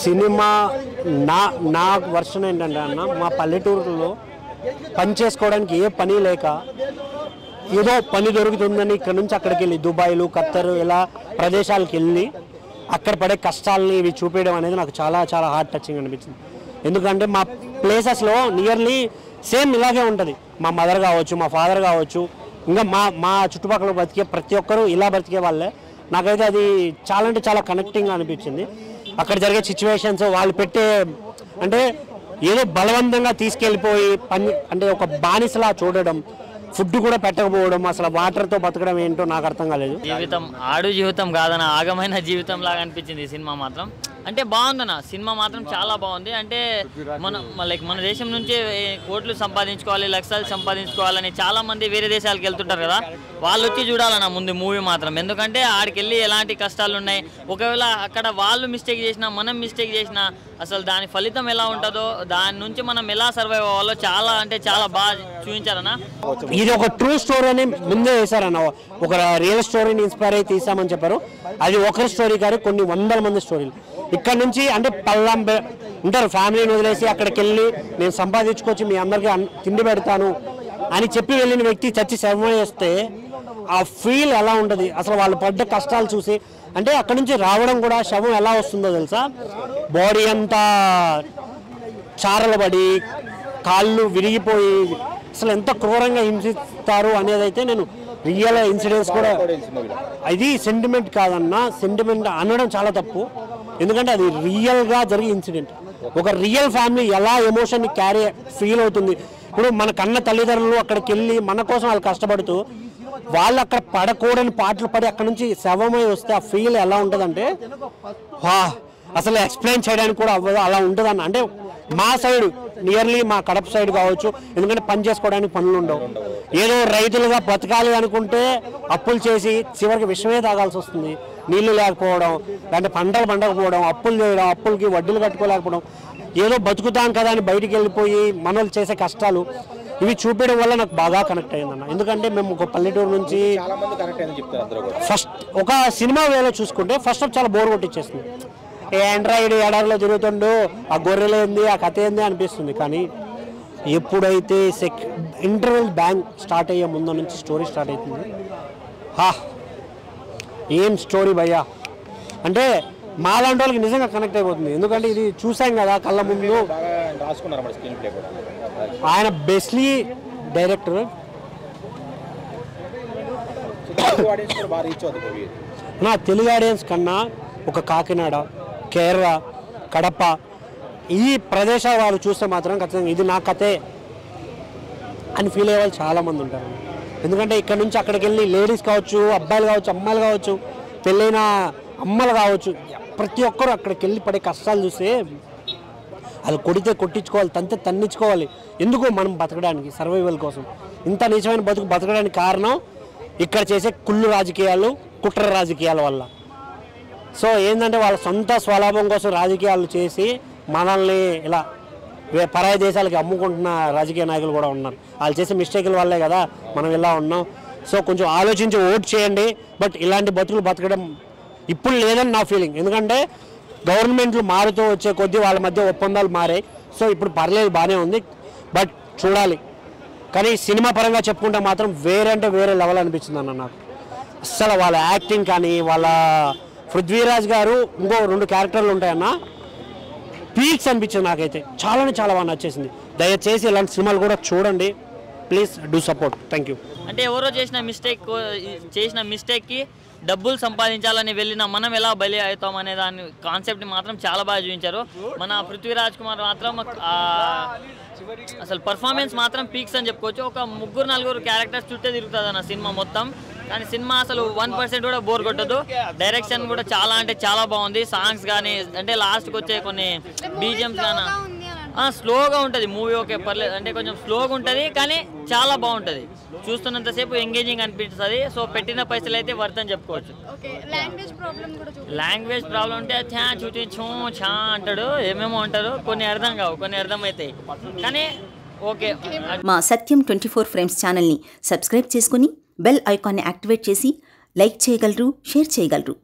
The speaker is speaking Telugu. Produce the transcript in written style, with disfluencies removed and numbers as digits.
సినిమా నా నా వర్షన్ ఏంటంటే అన్న, మా పల్లెటూరులో పని చేసుకోవడానికి ఏ పని లేక ఏదో పని దొరుకుతుందని ఇక్కడ నుంచి అక్కడికి వెళ్ళి దుబాయ్లు ఖత్తర్ ఇలా ప్రదేశాలకు వెళ్ళి అక్కడ పడే కష్టాలని ఇవి చూపించడం అనేది నాకు చాలా చాలా హార్ట్ టచింగ్ అనిపించింది. ఎందుకంటే మా ప్లేసెస్లో నియర్లీ సేమ్ ఇలాగే ఉంటుంది. మా మదర్ కావచ్చు, మా ఫాదర్ కావచ్చు, ఇంకా మా చుట్టుపక్కల బతికే ప్రతి ఒక్కరూ ఇలా బతికే వాళ్ళే. నాకైతే అది చాలా అంటే చాలా కనెక్టింగ్ అనిపించింది. అక్కడ జరిగే సిచ్యువేషన్స్, వాళ్ళు పెట్టే అంటే ఏదో బలవంతంగా తీసుకెళ్ళిపోయి పని అంటే ఒక బానిసలా చూడడం, ఫుడ్ కూడా పెట్టకపోవడం, అసలు వాటర్తో బతకడం ఏంటో నాకు అర్థం కాలేదు. జీవితం ఆడు జీవితం కాదన్న ఆగమైన జీవితం లాగా అనిపించింది ఈ సినిమా మాత్రం. అంటే బాగుందన్న సినిమా మాత్రం చాలా బాగుంది. అంటే మన దేశం నుంచి కోట్లు సంపాదించుకోవాలి, లక్షలు సంపాదించుకోవాలని చాలా మంది వేరే దేశాలకు వెళ్తుంటారు కదా, వాళ్ళు వచ్చి చూడాలన్న ముందు మూవీ మాత్రం. ఎందుకంటే ఆడికి వెళ్ళి ఎలాంటి కష్టాలు ఉన్నాయి, ఒకవేళ అక్కడ వాళ్ళు మిస్టేక్ చేసినా మనం మిస్టేక్ చేసినా అసలు దాని ఫలితం ఎలా ఉంటుందో, దాని నుంచి మనం ఎలా సర్వైవ్ అవ్వాలో చాలా అంటే చాలా బాగా చూపించారన్న. ఇది ఒక ట్రూ స్టోరీ అని ముందే వేశారన్న. ఒక రియల్ స్టోరీని ఇన్స్పైర్ అయ్యి తీసామని చెప్పారు. అది ఒకరి స్టోరీ కాదు, కొన్ని వందల మంది స్టోరీలు. ఇక్కడ నుంచి అంటే పల్లం ఉంటారు, ఫ్యామిలీని వదిలేసి అక్కడికి వెళ్ళి నేను సంపాదించుకొచ్చి మీ అందరికీ తిండి పెడతాను అని చెప్పి వెళ్ళిన వ్యక్తి చచ్చి శవం చేస్తే ఆ ఫీల్ ఎలా ఉంటుంది, అసలు వాళ్ళు పడ్డ కష్టాలు చూసి. అంటే అక్కడ నుంచి రావడం కూడా శవం ఎలా వస్తుందో తెలుసా, బాడీ అంతా చారలు పడి కాళ్ళు విరిగిపోయి అసలు ఎంత క్రూరంగా హింసిస్తారు అనేది అయితే నేను రియల్ ఇన్సిడెంట్స్ కూడా. ఇది సెంటిమెంట్ కాదన్నా, సెంటిమెంట్ అనడం చాలా తప్పు. ఎందుకంటే అది రియల్గా జరిగే ఇన్సిడెంట్. ఒక రియల్ ఫ్యామిలీ ఎలా ఎమోషన్ని క్యారీ ఫీల్ అవుతుంది. ఇప్పుడు మన కన్న తల్లిదండ్రులు అక్కడికి వెళ్ళి మన కోసం వాళ్ళు కష్టపడుతూ వాళ్ళు అక్కడ పడకూడని పాటలు పడి అక్కడ నుంచి శవమై వస్తే ఆ ఫీల్ ఎలా ఉంటుందంటే అసలు ఎక్స్ప్లెయిన్ చేయడానికి కూడా అవ్వదు, అలా ఉంటుందన్న. అంటే మా సైడ్ నియర్లీ మా కడప సైడ్ కావచ్చు, ఎందుకంటే పని చేసుకోవడానికి పనులు ఉండవు. ఏదో రైతులుగా బతకాలి అనుకుంటే అప్పులు చేసి చివరికి విషమే తాగాల్సి వస్తుంది. నీళ్లు లేకపోవడం, అంటే పంటలు పండకపోవడం, అప్పులు చేయడం, అప్పులకి వడ్డీలు కట్టుకోలేకపోవడం, ఏదో బతుకుతాం కదా అని బయటికి వెళ్ళిపోయి మనోళ్ళు చేసే కష్టాలు ఇవి చూపించడం వల్ల నాకు బాగా కనెక్ట్ అయ్యిందన్న. ఎందుకంటే మేము ఒక పల్లెటూరు నుంచి ఫస్ట్ ఒక సినిమా వేలో చూసుకుంటే ఫస్ట్ చాలా బోర్ కొట్టించేస్తుంది. ఆండ్రాయిడ్ ఎడారిలో తిరుగుతుండో ఆ గొర్రెలు ఏంది, ఆ కథ ఏంది అనిపిస్తుంది. కానీ ఎప్పుడైతే ఇంటర్వెల్ బ్యాంక్ స్టార్ట్ అయ్యే ముందు నుంచి స్టోరీ స్టార్ట్ అవుతుంది, ఏం స్టోరీ భయ్యా. అంటే మాలాంటి వాళ్ళకి నిజంగా కనెక్ట్ అయిపోతుంది. ఎందుకంటే ఇది చూసాం కదా కళ్ళ ముందు. ఆయన బెస్ట్లీ డైరెక్టర్. నా తెలుగు ఆడియన్స్ కన్నా ఒక కాకినాడ, కేరళ, కడప ఈ ప్రదేశాల వాళ్ళు చూస్తే మాత్రం ఖచ్చితంగా ఇది నా కథే అని ఫీల్ అయ్యే వాళ్ళు చాలామంది ఉంటారు. ఎందుకంటే ఇక్కడ నుంచి అక్కడికి వెళ్ళి లేడీస్ కావచ్చు, అబ్బాయిలు కావచ్చు, అమ్మాయిలు కావచ్చు, పెళ్ళైన అమ్మలు కావచ్చు, ప్రతి ఒక్కరు అక్కడికి వెళ్ళి పడే కష్టాలు చూస్తే అది కొడితే కొట్టించుకోవాలి, తంతే తన్నించుకోవాలి. ఎందుకు మనం బతకడానికి, సర్వైవల్ కోసం. ఇంత నిజమైన బతకడానికి కారణం ఇక్కడ చేసే కుళ్ళు రాజకీయాలు, కుట్ర రాజకీయాల వల్ల. సో ఏంటంటే వాళ్ళ సొంత స్వలాభం కోసం రాజకీయాలు చేసి మనల్ని ఇలా పరాయి దేశాలకి అమ్ముకుంటున్న రాజకీయ నాయకులు కూడా ఉన్నారు. వాళ్ళు చేసే మిస్టేకుల వల్లే కదా మనం ఇలా ఉన్నాం. సో కొంచెం ఆలోచించి ఓట్ చేయండి. బట్ ఇలాంటి బతుకులు బతకడం ఇప్పుడు లేదని నా ఫీలింగ్. ఎందుకంటే గవర్నమెంట్లు మారుతూ వచ్చే కొద్దీ వాళ్ళ మధ్య ఒప్పందాలు మారాయి. సో ఇప్పుడు పర్లేదు, బాగానే ఉంది. బట్ చూడాలి. కానీ సినిమా పరంగా చెప్పుకుంటే మాత్రం వేరే అంటే వేరే లెవెల్ అనిపించింది అన్న నాకు. అస్సలు వాళ్ళ యాక్టింగ్ కానీ, వాళ్ళ పృథ్వీరాజ్ గారు ఇంకో 2 క్యారెక్టర్లు ఉంటాయన్న, పీక్స్ అనిపించింది నాకైతే. చాలా చాలా బాగా నచ్చేసింది. దయచేసి ఇలాంటి సినిమాలు కూడా చూడండి. Please do support. Thank you. అంటే ఎవరో చేసిన మిస్టేక్కి డబ్బులు సంపాదించాలని వెళ్ళిన మనం ఎలా బలి అవుతాం అనే దాని కాన్సెప్ట్ని మాత్రం చాలా బాగా చూపించారు. మన పృథ్వీరాజ్ కుమార్ మాత్రం అసలు పర్ఫార్మెన్స్ మాత్రం పీక్స్ అని చెప్పుకోవచ్చు. ఒక 3-4 క్యారెక్టర్స్ చుట్టే తిరుగుతుంది అన్న సినిమా మొత్తం. కానీ సినిమా అసలు 1% కూడా బోర్ కొట్టదు. డైరెక్షన్ కూడా చాలా అంటే చాలా బాగుంది. సాంగ్స్ కానీ అంటే లాస్ట్కి వచ్చే కొన్ని బీజిఎమ్స్ కానీ స్లోగా ఉంటుంది మూవీ. ఓకే పర్లేదు, అంటే కొంచెం స్లోగా ఉంటుంది కానీ చాలా బాగుంటుంది. చూస్తున్నంతసేపు ఎంగేజింగ్ అనిపిస్తుంది. సో పెట్టిన పైసలు అయితే వర్త్ అని చెప్పుకోవచ్చు. లాంగ్వేజ్ ప్రాబ్లం ఉంటే చూచి ఛా అంటాడు, ఏమేమో అంటారు, కొన్ని అర్థం కావు, కొన్ని అర్థమవుతాయి. కానీ ఓకే. మా సత్యం 24 ఫ్రేమ్స్ ఛానల్ని సబ్స్క్రైబ్ చేసుకుని బెల్ ఐకాన్ని యాక్టివేట్ చేసి లైక్ చేయగలరు, షేర్ చేయగలరు.